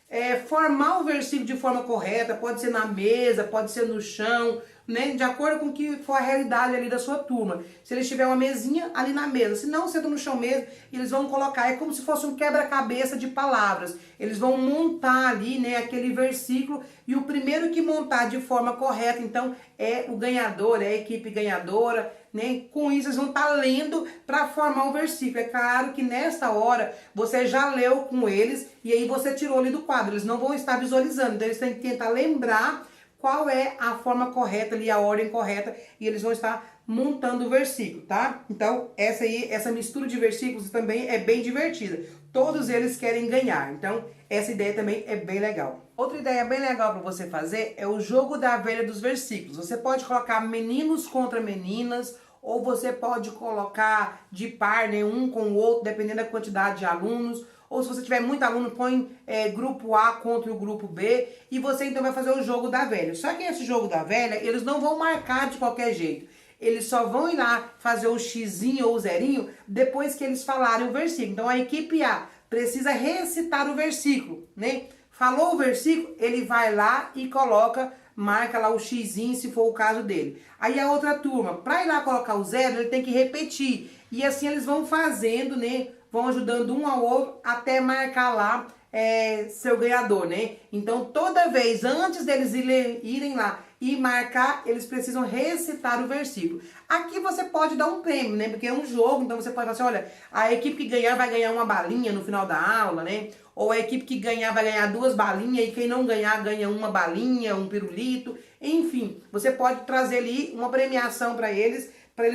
formar o versículo de forma correta, pode ser na mesa, pode ser no chão, né? De acordo com o que for a realidade ali da sua turma. Se eles tiverem uma mesinha, ali na mesa. Se não, senta no chão mesmo, eles vão colocar, é como se fosse um quebra-cabeça de palavras. Eles vão montar ali, né, aquele versículo, e o primeiro que montar de forma correta, então, é o ganhador, é a equipe ganhadora, né? Com isso, eles vão estar lendo para formar o versículo. É claro que nesta hora, você já leu com eles, e aí você tirou ali do quadro. Eles não vão estar visualizando, então eles têm que tentar lembrar qual é a forma correta ali, a ordem correta, e eles vão estar montando o versículo, tá? Então, essa mistura de versículos também é bem divertida. Todos eles querem ganhar, então essa ideia também é bem legal. Outra ideia bem legal para você fazer é o jogo da velha dos versículos. Você pode colocar meninos contra meninas, ou você pode colocar de par, né, um com o outro, dependendo da quantidade de alunos. Ou se você tiver muito aluno, põe grupo A contra o grupo B, e você então vai fazer o jogo da velha. Só que esse jogo da velha, eles não vão marcar de qualquer jeito. Eles só vão ir lá fazer o xizinho ou o zerinho depois que eles falarem o versículo. Então a equipe A precisa recitar o versículo, né? Falou o versículo, ele vai lá e marca lá o xizinho, se for o caso dele. Aí a outra turma, para ir lá colocar o zero, ele tem que repetir. E assim eles vão fazendo, né? Vão ajudando um ao outro até marcar lá seu ganhador, né? Então, toda vez, antes deles irem lá e marcar, eles precisam recitar o versículo. Aqui você pode dar um prêmio, né? Porque é um jogo, então você pode falar assim, olha, a equipe que ganhar vai ganhar uma balinha no final da aula, né? Ou a equipe que ganhar vai ganhar 2 balinhas, e quem não ganhar ganha uma balinha, um pirulito. Enfim, você pode trazer ali uma premiação para eles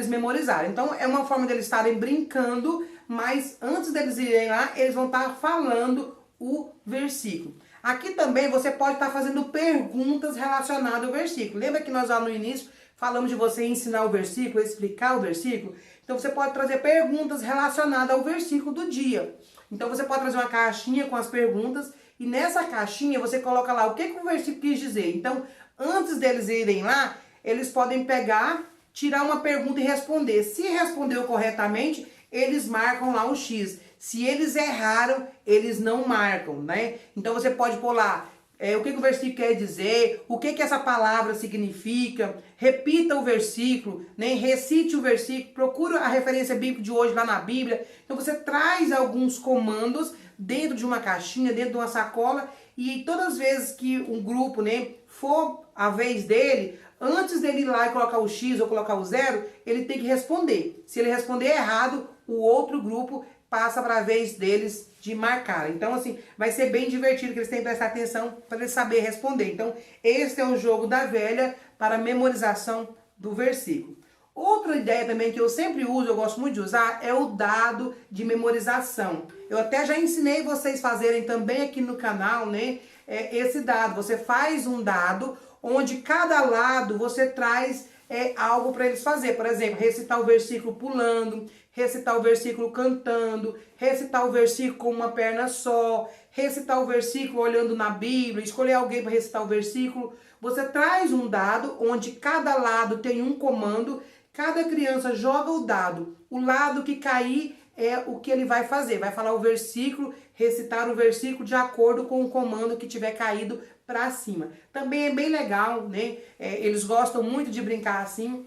memorizarem. Então, é uma forma deles estarem brincando, mas antes deles irem lá, eles vão estar falando o versículo. Aqui também você pode estar fazendo perguntas relacionadas ao versículo. Lembra que nós lá no início falamos de você ensinar o versículo, explicar o versículo? Então você pode trazer perguntas relacionadas ao versículo do dia. Então você pode trazer uma caixinha com as perguntas, e nessa caixinha você coloca lá o que o versículo quis dizer. Então, antes deles irem lá, eles podem pegar, tirar uma pergunta e responder. Se respondeu corretamente, eles marcam lá um X. Se eles erraram, eles não marcam, né? Então você pode pôr lá o que o versículo quer dizer, o que essa palavra significa, repita o versículo, né? Recite o versículo, procura a referência bíblica de hoje lá na Bíblia. Então você traz alguns comandos dentro de uma caixinha, dentro de uma sacola, e todas as vezes que um grupo, né, for a vez dele, antes dele ir lá e colocar o X ou colocar o 0, ele tem que responder. Se ele responder errado, o outro grupo passa para a vez deles de marcar. Então, assim, vai ser bem divertido, que eles têm que prestar atenção para eles saberem responder. Então, esse é o jogo da velha para memorização do versículo. Outra ideia também que eu sempre uso, eu gosto muito de usar, é o dado de memorização. Eu até já ensinei vocês fazerem também aqui no canal, né? Esse dado. Você faz um dado onde cada lado você traz algo para eles fazer. Por exemplo, recitar o versículo pulando, recitar o versículo cantando, recitar o versículo com uma perna só, recitar o versículo olhando na Bíblia, escolher alguém para recitar o versículo. Você traz um dado onde cada lado tem um comando, cada criança joga o dado. O lado que cair é o que ele vai fazer. Vai falar o versículo, recitar o versículo de acordo com o comando que tiver caído para cima. Também é bem legal, né? Eles gostam muito de brincar assim.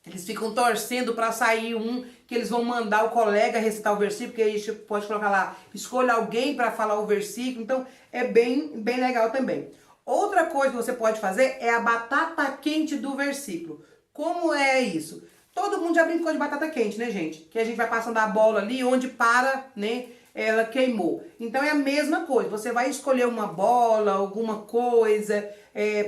Eles ficam torcendo para sair um que eles vão mandar o colega recitar o versículo, que aí a gente pode colocar lá, escolha alguém para falar o versículo. Então é bem legal também. Outra coisa que você pode fazer é a batata quente do versículo. Como é isso? Todo mundo já brincou de batata quente, né, gente? Que a gente vai passando a bola ali, onde para, né, ela queimou. Então é a mesma coisa. Você vai escolher uma bola, alguma coisa,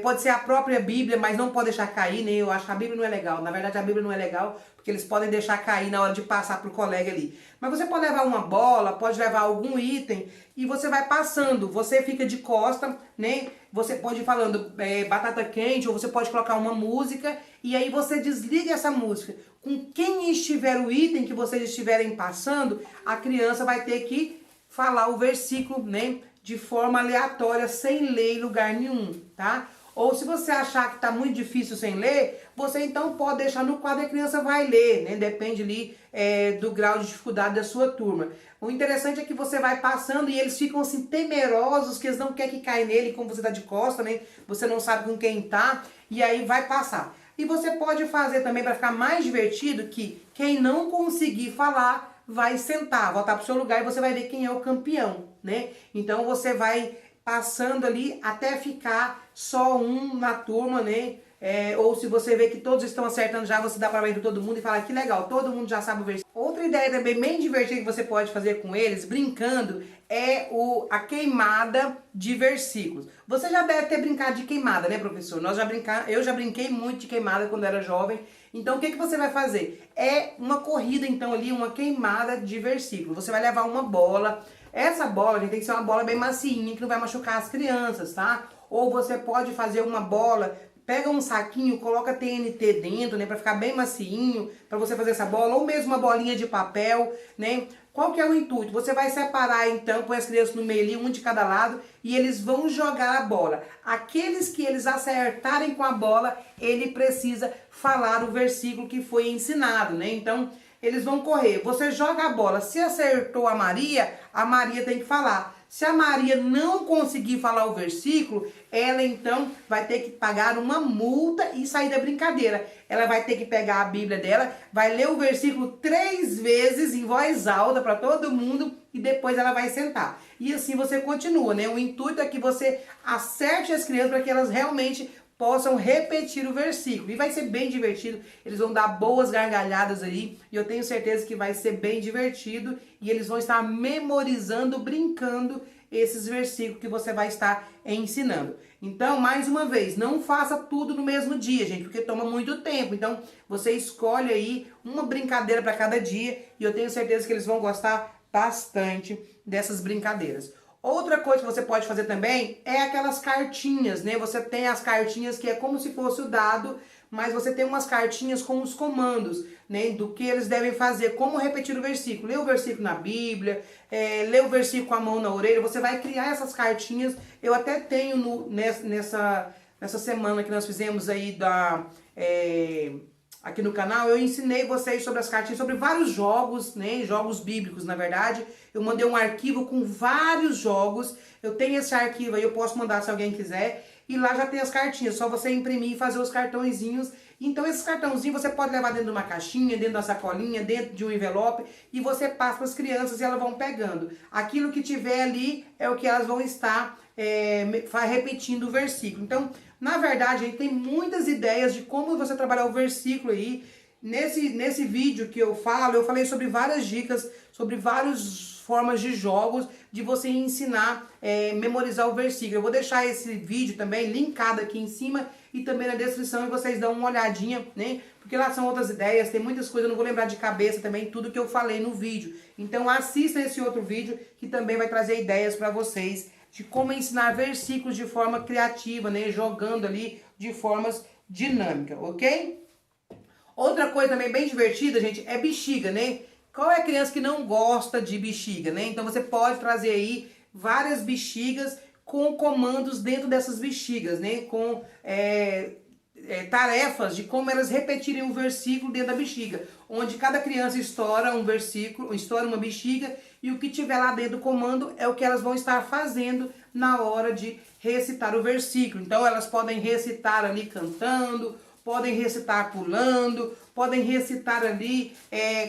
pode ser a própria Bíblia, mas não pode deixar cair, né? Eu acho que a Bíblia não é legal. Na verdade, a Bíblia não é legal, porque eles podem deixar cair na hora de passar pro colega ali. Mas você pode levar uma bola, pode levar algum item e você vai passando. Você fica de costa, né? Você pode ir falando batata quente, ou você pode colocar uma música e aí você desliga essa música. Com quem estiver o item que vocês estiverem passando, a criança vai ter que falar o versículo, né, de forma aleatória, sem ler em lugar nenhum, tá? Ou se você achar que tá muito difícil sem ler, você então pode deixar no quadro e a criança vai ler, né? Depende ali do grau de dificuldade da sua turma. O interessante é que você vai passando e eles ficam assim temerosos, que eles não querem que caia nele, como você tá de costa, né? Você não sabe com quem tá, e aí vai passar. E você pode fazer também para ficar mais divertido que quem não conseguir falar vai sentar, voltar pro seu lugar e você vai ver quem é o campeão, né? Então você vai passando ali até ficar só um na turma, né? Ou se você vê que todos estão acertando já, você dá parabéns para todo mundo e fala que legal, todo mundo já sabe o versículo. Outra ideia também bem divertida que você pode fazer com eles, brincando, é a queimada de versículos. Você já deve ter brincado de queimada, né, professor? Eu já brinquei muito de queimada quando era jovem. Então, o que você vai fazer? É uma corrida, então, ali, uma queimada de versículos. Você vai levar uma bola. Essa bola, gente, tem que ser uma bola bem macinha, que não vai machucar as crianças, tá? Ou você pode fazer uma bola, pega um saquinho, coloca TNT dentro, né, pra ficar bem macinho, pra você fazer essa bola, ou mesmo uma bolinha de papel, né? Qual que é o intuito? Você vai separar, então, põe as crianças no meio ali, um de cada lado, e eles vão jogar a bola. Aqueles que eles acertarem com a bola, ele precisa falar o versículo que foi ensinado, né? Então, eles vão correr. Você joga a bola. Se acertou a Maria tem que falar. Se a Maria não conseguir falar o versículo, ela então vai ter que pagar uma multa e sair da brincadeira. Ela vai ter que pegar a Bíblia dela, vai ler o versículo 3 vezes em voz alta para todo mundo e depois ela vai sentar. E assim você continua, né? O intuito é que você acerte as crianças para que elas realmente possam repetir o versículo. E vai ser bem divertido, eles vão dar boas gargalhadas aí, e eu tenho certeza que vai ser bem divertido, e eles vão estar memorizando, brincando esses versículos que você vai estar ensinando. Então, mais uma vez, não faça tudo no mesmo dia, gente, porque toma muito tempo. Então, você escolhe aí uma brincadeira para cada dia, e eu tenho certeza que eles vão gostar bastante dessas brincadeiras. Outra coisa que você pode fazer também é aquelas cartinhas, né? Você tem as cartinhas que é como se fosse o dado, mas você tem umas cartinhas com os comandos, né? Do que eles devem fazer, como repetir o versículo. Lê o versículo na Bíblia, lê o versículo com a mão na orelha, você vai criar essas cartinhas. Eu até tenho nessa semana que nós fizemos aí aqui no canal, eu ensinei vocês sobre as cartinhas, sobre vários jogos, né, jogos bíblicos, na verdade. Eu mandei um arquivo com vários jogos, eu tenho esse arquivo aí, eu posso mandar se alguém quiser, e lá já tem as cartinhas, só você imprimir e fazer os cartõezinhos. Então esses cartãozinhos você pode levar dentro de uma caixinha, dentro da sacolinha, dentro de um envelope, e você passa para as crianças e elas vão pegando. Aquilo que tiver ali é o que elas vão estar repetindo o versículo. Então, na verdade, a gente tem muitas ideias de como você trabalhar o versículo aí. nesse vídeo que eu falei sobre várias dicas, sobre várias formas de jogos, de você ensinar, memorizar o versículo. Eu vou deixar esse vídeo também linkado aqui em cima e também na descrição, e vocês dão uma olhadinha, né? Porque lá são outras ideias, tem muitas coisas, eu não vou lembrar de cabeça também, tudo que eu falei no vídeo. Então assista esse outro vídeo, que também vai trazer ideias para vocês de como ensinar versículos de forma criativa, né? Jogando ali de formas dinâmicas, ok? Outra coisa também bem divertida, gente, é bexiga, né? Qual é a criança que não gosta de bexiga, né? Então você pode trazer aí várias bexigas com comandos dentro dessas bexigas, né? Com tarefas de como elas repetirem um versículo dentro da bexiga, onde cada criança estoura um versículo, estoura uma bexiga, e o que tiver lá dentro do comando é o que elas vão estar fazendo na hora de recitar o versículo. Então elas podem recitar ali cantando, podem recitar pulando, podem recitar ali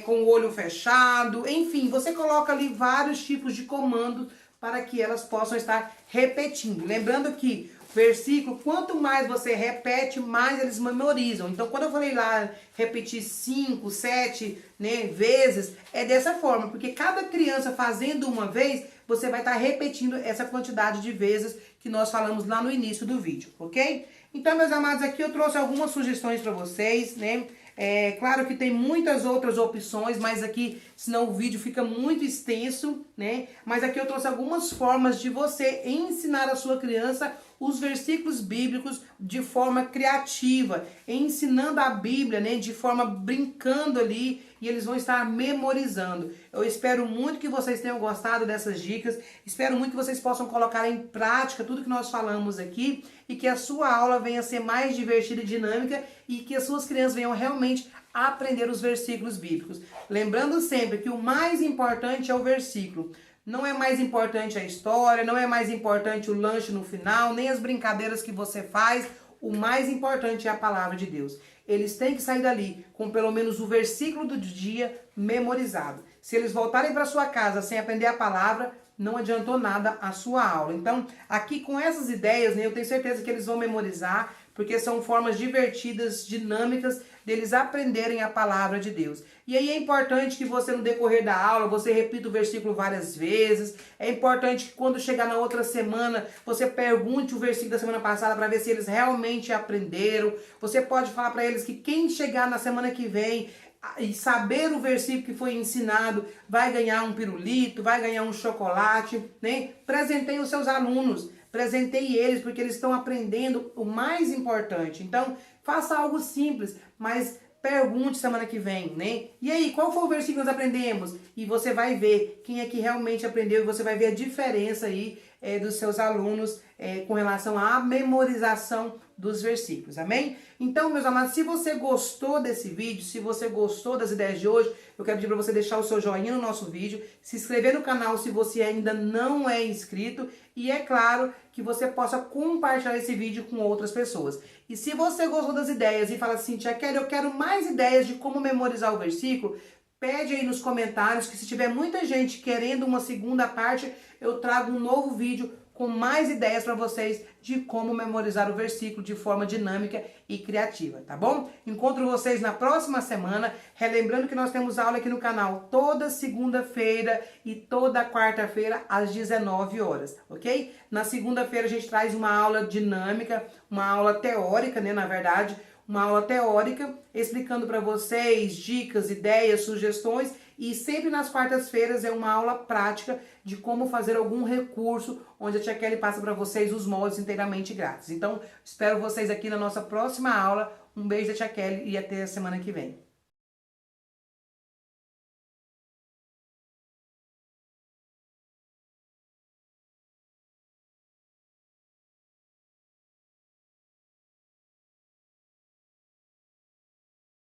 com o olho fechado, enfim, você coloca ali vários tipos de comandos para que elas possam estar repetindo. Lembrando que versículo, quanto mais você repete, mais eles memorizam. Então, quando eu falei lá, repetir 5, 7, né, vezes, é dessa forma, porque cada criança fazendo uma vez, você vai estar repetindo essa quantidade de vezes que nós falamos lá no início do vídeo, ok? Então, meus amados, aqui eu trouxe algumas sugestões para vocês, né? Claro que tem muitas outras opções, mas aqui, senão o vídeo fica muito extenso, né? Mas aqui eu trouxe algumas formas de você ensinar a sua criança os versículos bíblicos de forma criativa, ensinando a Bíblia, né, de forma brincando ali, e eles vão estar memorizando. Eu espero muito que vocês tenham gostado dessas dicas, espero muito que vocês possam colocar em prática tudo que nós falamos aqui, e que a sua aula venha a ser mais divertida e dinâmica, e que as suas crianças venham realmente a aprender os versículos bíblicos. Lembrando sempre que o mais importante é o versículo. Não é mais importante a história, não é mais importante o lanche no final, nem as brincadeiras que você faz. O mais importante é a palavra de Deus. Eles têm que sair dali com pelo menos o versículo do dia memorizado. Se eles voltarem para sua casa sem aprender a palavra, não adiantou nada a sua aula. Então, aqui com essas ideias, né, eu tenho certeza que eles vão memorizar, porque são formas divertidas, dinâmicas, deles aprenderem a palavra de Deus. E aí é importante que você, no decorrer da aula, você repita o versículo várias vezes. É importante que quando chegar na outra semana, você pergunte o versículo da semana passada para ver se eles realmente aprenderam. Você pode falar para eles que quem chegar na semana que vem e saber o versículo que foi ensinado, vai ganhar um pirulito, vai ganhar um chocolate, né? Presenteie os seus alunos, presenteie eles, porque eles estão aprendendo o mais importante. Então, faça algo simples, mas pergunte semana que vem, né? E aí, qual foi o versículo que nós aprendemos? E você vai ver quem é que realmente aprendeu, e você vai ver a diferença aí dos seus alunos com relação à memorização dos versículos, amém? Então, meus amados, se você gostou desse vídeo, se você gostou das ideias de hoje, eu quero pedir para você deixar o seu joinha no nosso vídeo, se inscrever no canal se você ainda não é inscrito, e é claro que você possa compartilhar esse vídeo com outras pessoas. E se você gostou das ideias e fala assim, Tia Kelly, eu quero mais ideias de como memorizar o versículo, pede aí nos comentários que se tiver muita gente querendo uma segunda parte, eu trago um novo vídeo com mais ideias para vocês de como memorizar o versículo de forma dinâmica e criativa, tá bom? Encontro vocês na próxima semana, relembrando que nós temos aula aqui no canal toda segunda-feira e toda quarta-feira às 19 horas, ok? Na segunda-feira a gente traz uma aula dinâmica, uma aula teórica, né, na verdade, uma aula teórica explicando para vocês dicas, ideias, sugestões, e sempre nas quartas-feiras é uma aula prática de como fazer algum recurso, onde a Tia Kelly passa para vocês os moldes inteiramente grátis. Então, espero vocês aqui na nossa próxima aula. Um beijo da Tia Kelly e até a semana que vem.